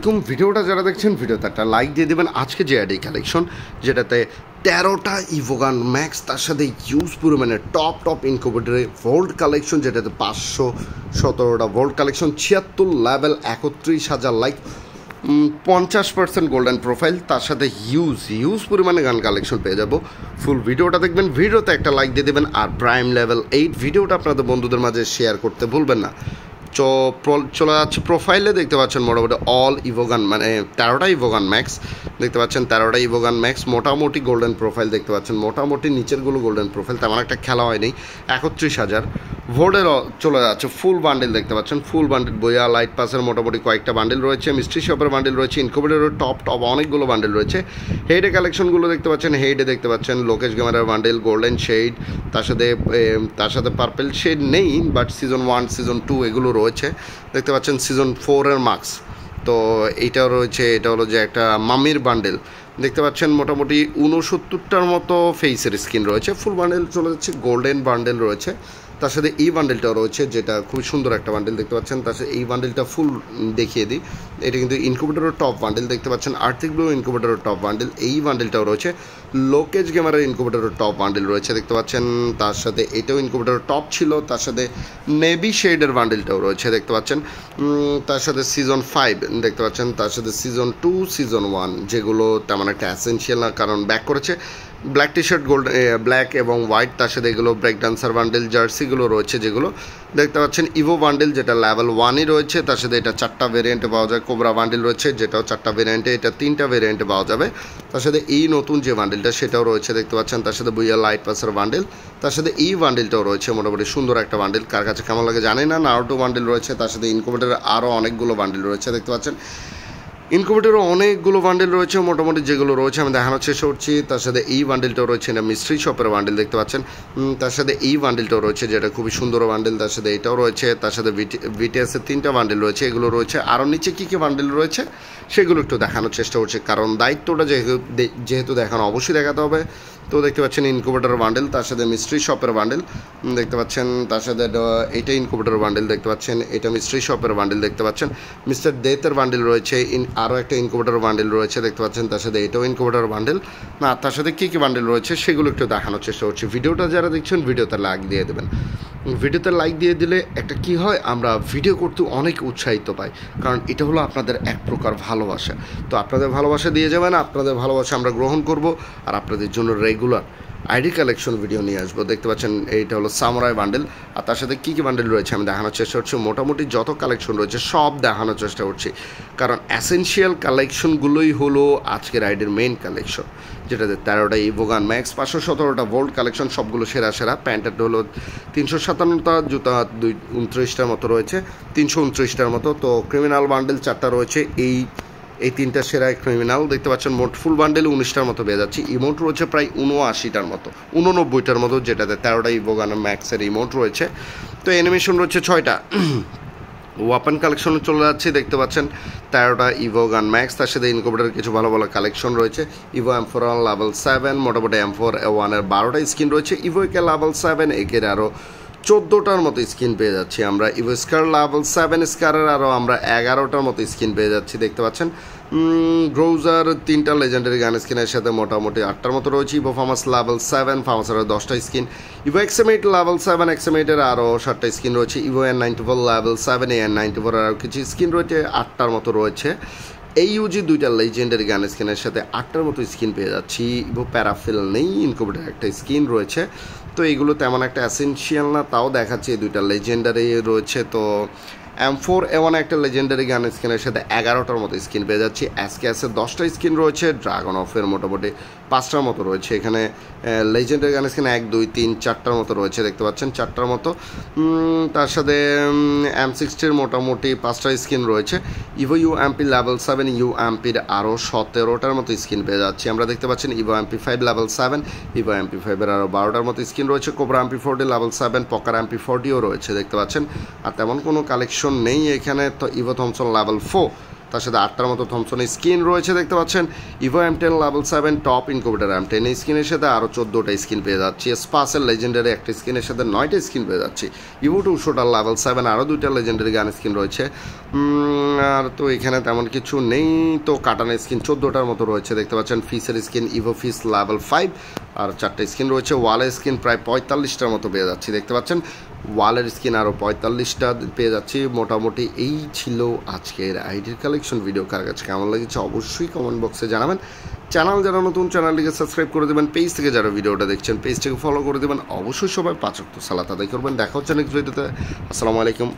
আলাইকুম। ভিডিওটা যারা দেখছেন ভিডিওতে একটা লাইক দিয়ে দেবেন। আজকে যে আইডি কালেকশন যেটাতে 13টা ইভোগান ম্যাক্স, তার সাথে ইউজ পরিমাণে টপ ইনকুবেটরে ভোল্ট কালেকশন, যেটাতে 517টা vault collection, 76 level, 31,000 like, 50% golden profile, তার সাথে হিউজ পরিমাণে গান কালেকশন পেয়ে যাব। ফুল ভিডিওটা দেখবেন, ভিডিওতে একটা লাইক দিয়ে দেবেন, আর প্রাইম লেভেল 8 ভিডিওটা আপনাদের বন্ধুদের মাঝে শেয়ার করতে ভুলবেন না। চলে যাচ্ছে প্রোফাইলে, দেখতে পাচ্ছেন মোটামুটি অল ইভোগান, মানে 13টা ইভোগান ম্যাক্স দেখতে পাচ্ছেন, 13টা ইভোগান ম্যাক্স, মোটামুটি গোল্ডেন প্রোফাইল দেখতে পাচ্ছেন, মোটামুটি নিচেরগুলো গোল্ডেন প্রোফাইল, তেমন একটা খেলা হয়নি। 31,000 ভোল্টের চলে যাচ্ছে ফুল বান্ডেল দেখতে পাচ্ছেন, ফুল বান্ডেল বইয়া লাইট পাসের মোটামুটি কয়েকটা বান্ডেল রয়েছে, মিস্ট্রি শপের বান্ডেল রয়েছে, ইনকুবেটরের টপ অনেকগুলো বান্ডেল রয়েছে। হেডে কালেকশনগুলো দেখতে পাচ্ছেন, হেডে দেখতে পাচ্ছেন লোকেশ গেমারের বান্ডেল, গোল্ডেন শেড, তার সাথে পার্পেল শেড নেই, বাট সিজন 1 সিজন 2 এগুলো রয়েছে দেখতে পাচ্ছেন। সিজন 4-এর মার্কস তো এইটাও রয়েছে। এটা হলো যে একটা মামির বান্ডেল দেখতে পাচ্ছেন, মোটামুটি 69টার মতো ফেসের স্কিন রয়েছে। ফুল বান্ডেল চলে যাচ্ছে, গোল্ডেন বান্ডেল রয়েছে, তার সাথে এই বান্ডেলটাও রয়েছে, যেটা খুব সুন্দর একটা বান্ডেল দেখতে পাচ্ছেন। তার সাথে এই বান্ডেলটা ফুল দেখিয়ে দিই, এটা কিন্তু ইনকুবেটরের টপ বান্ডেল দেখতে পাচ্ছেন, আর্থিক ব্লু ইনকুবেটরের টপ বান্ডেল, এই বান্ডেলটাও রয়েছে। লোকেজ গেমারের ইনকুবেটরের টপ বান্ডেল রয়েছে দেখতে পাচ্ছেন, তার সাথে এটাও ইনকুবেটরের টপ ছিল, তার সাথে নেভি শেডের বান্ডেলটাও রয়েছে দেখতে পাচ্ছেন, তার সাথে সিজন 5 দেখতে পাচ্ছেন, তার সাথে সিজন 2 সিজন 1 যেগুলো তেমন একটা অ্যাসেনশিয়াল না, কারণ ব্যাক করেছে black T shirt, gold black এবং হোয়াইট, তার সাথে এগুলো ব্রেক ডান্সার বান্ডেল, জার্সিগুলো রয়েছে যেগুলো দেখতে পাচ্ছেন। ইভো বান্ডেল যেটা লেভেল 1-ই রয়েছে, তার সাথে এটা 4টা ভেরিয়েন্টে পাওয়া যায়। কোবরা বান্ডেল রয়েছে, যেটাও 4টা ভেরিয়েন্টে, এটা 3টা ভেরিয়েন্টে পাওয়া যাবে। তার সাথে এই নতুন যে বান্ডেলটা সেটাও রয়েছে দেখতে পাচ্ছেন, তার সাথে বুইয়া লাইট পাসের বান্ডেল, তার সাথে এই বান্ডেলটাও রয়েছে, মোটামুটি সুন্দর একটা বান্ডেল, কার কাছে কেমন লাগে জানি না। নারুটো বান্ডেল রয়েছে, তার সাথে ইনকুবেটরের আরও অনেকগুলো বান্ডেল রয়েছে দেখতে পাচ্ছেন। ইনকুবেটরও অনেকগুলো বান্ডেল রয়েছে, মোটামুটি যেগুলো রয়েছে আমি দেখানোর চেষ্টা করছি। তার সাথে এই বান্ডেলটাও রয়েছে, এটা মিস্ট্রি শপের বান্ডেল দেখতে পাচ্ছেন, তার সাথে এই বান্ডেলটাও রয়েছে, যেটা খুবই সুন্দর বান্ডেল, তার সাথে এটাও রয়েছে, তার সাথে ভিটিএসের 3টা বান্ডেল রয়েছে, এগুলো রয়েছে। আরও নিচে কী কী বান্ডেল রয়েছে সেগুলো একটু দেখানোর চেষ্টা করছি, কারণ দায়িত্বটা যেহেতু দেখানো অবশ্যই দেখাতে হবে। তো দেখতে পাচ্ছেন ইনকুবেটর বান্ডেল, তার সাথে মিস্ট্রি শপের বান্ডেল দেখতে পাচ্ছেন, তার সাথে এটা ইনকুবেটর বান্ডেল দেখতে পাচ্ছেন, এটা মিস্ট্রি শপের বান্ডেল দেখতে পাচ্ছেন, মিস্টার ডেথের বান্ডেল রয়েছে, আরও একটা ইনকুবেটর বান্ডেল রয়েছে দেখতে পাচ্ছেন, তার সাথে এটাও ইনকুবেটর বান্ডেল না, তার সাথে কী কী বান্ডেল রয়েছে সেগুলো একটু দেখানোর চেষ্টা করছি। ভিডিওটা যারা দেখছেন ভিডিওতে লাইক দিয়ে দেবেন। ভিডিওতে লাইক দিয়ে দিলে একটা কি হয়, আমরা ভিডিও করতে অনেক উৎসাহিত পাই, কারণ এটা হলো আপনাদের এক প্রকার ভালোবাসা। তো আপনাদের ভালোবাসা দিয়ে যাবেন, আপনাদের ভালোবাসা আমরা গ্রহণ করব, আর আপনাদের জন্য রেগুলার আইডি কালেকশন ভিডিও নিয়ে আসবো দেখতে পাচ্ছেন। এইটা হলো সামুরাই বান্ডেল, আর তার সাথে কী কী বান্ডেল রয়েছে আমি দেখানোর চেষ্টা করছি। মোটামুটি যত কালেকশন রয়েছে সব দেখানোর চেষ্টা করছি, কারণ অ্যাসেনশিয়াল কালেকশনগুলোই হলো আজকের আইডির মেইন কালেকশন, যেটাতে 13টা ইভোগান ম্যাক্স, 517টা ভোল্ট কালেকশন, সবগুলো সেরা। প্যান্টের হলো 357টা, জুতা 29টার মতো রয়েছে, 329টার মতো। তো ক্রিমিনাল বান্ডেল 4টা রয়েছে, এই 3টা সেরা ক্রিমিনাল দেখতে পাচ্ছেন। মোট ফুল বান্ডেল 19টার মতো পেয়ে যাচ্ছি। ইমোট রয়েছে প্রায় 79টার মতো, 89টার মতো, যেটাতে 13টা ইভোগান ম্যাক্সের ইমোট রয়েছে। তো অ্যানিমেশন রয়েছে 6টা। ওয়াপেন কালেকশন চলে যাচ্ছে দেখতে পাচ্ছেন, 13টা ইভোগান ম্যাক্স, তার সাথে ইনকুবেটরের কিছু ভালো কালেকশন রয়েছে। ইভো M4 লেভেল 7, মোটামুটি M4A1-এর 12টা স্কিন রয়েছে। ইভো একে লেভেল 7, একের আরও 14টার মতো স্কিন পেয়ে যাচ্ছি আমরা। ইভো স্কার লেভেল 7 স্কারের আরও আমরা 11টার মতো স্কিন পেয়ে যাচ্ছি দেখতে পাচ্ছেন। গ্রোজার 3টা লেজেন্ডারি গান স্কিনের সাথে মোটামুটি 8টার মতো রয়েছে। ইভো ফার্মাস লেভেল 7, ফার্মাসের 10টা স্কিন। ইভো এক্সএম8 লেভেল 7, এক্সএম8-এর আরও 7টা স্কিন রয়েছে। ইভো N94 লেভেল 7, N94-এর আরও কিছু স্কিন রয়েছে, 8টার মতো রয়েছে। এই ইউজি 2টা লেজেন্ডারি গান স্কিনের সাথে 8টার মতো স্কিন পেয়ে যাচ্ছি। ইভো প্যারাফিল নেই, ইনকুবেটর একটা স্কিন রয়েছে। তো এইগুলো তেমন একটা অ্যাসেনশিয়াল না, তাও দেখাচ্ছি এই 2টা লেজেন্ডারি রয়েছে। তো M4A1 একটা লেজেন্ডারি গান স্কিনের সাথে 11টার মতো স্কিন পেয়ে যাচ্ছি। SKS-এর 10টা স্কিন রয়েছে, ড্রাগন অফের মোটামুটি 5টার মতো রয়েছে। এখানে লেজেন্ডারি গান স্কিন 1 2 3 4টার মতো রয়েছে দেখতে পাচ্ছেন, 4টার মতো। তার সাথে M60-র মোটামুটি 5টা স্কিন রয়েছে। ইভো UMP লেভেল 7, UMP-র আরও 17টার মতো স্কিন পেয়ে যাচ্ছি আমরা দেখতে পাচ্ছেন। ইভো MP5 লেভেল 7, ইভো MP5-এর আরও 12টার মতো স্কিন রয়েছে। কোবরা MP40 লেভেল 7, পকার MP40ও রয়েছে দেখতে পাচ্ছেন। আর তেমন কোনো কালেকশন নেই এখানে। তো ইভো থমসন লেভেল 4, তার সাথে 8টার মতো থমসনের স্কিন রয়েছে দেখতে পাচ্ছেন। Ivo M10 level 7 top incubator M10 এই স্কিনের সাথে আরও 14টা স্কিন পেয়ে যাচ্ছি। স্পাসের লেজেন্ডারি একটা স্কিনের সাথে 9টা স্কিন পেয়ে যাচ্ছি। ইভো 200টার লেভেল 7 আরও 2টা লেজেন্ডারি গান স্কিন রয়েছে। আর তো এখানে তেমন কিছু নেই। তো কাটানের স্কিন 14টার মতো রয়েছে দেখতে পাচ্ছেন। ফিসের স্কিন ইভো ফিস লেভেল 5 আর 4টা স্কিন রয়েছে। ওয়ালের স্কিন প্রায় 45টার মতো পেয়ে যাচ্ছি দেখতে পাচ্ছেন। ওয়ালের স্কিন আরও 45টা পেয়ে যাচ্ছি। মোটামুটি এই ছিল আজকের আইডির কালেকশন। ভিডিও কার কাছে কেমন লেগেছে অবশ্যই কমেন্ট বক্সে জানাবেন। চ্যানেল যারা নতুন চ্যানেলটিকে সাবস্ক্রাইব করে দেবেন। পেজ থেকে যারা ভিডিওটা দেখছেন পেজটাকে ফলো করে দেবেন। অবশ্যই সবাই 5 ওয়াক্ত সালাত আদায় করবেন। দেখা হচ্ছে নেক্সট ভিডিওতে। আসসালামু আলাইকুম।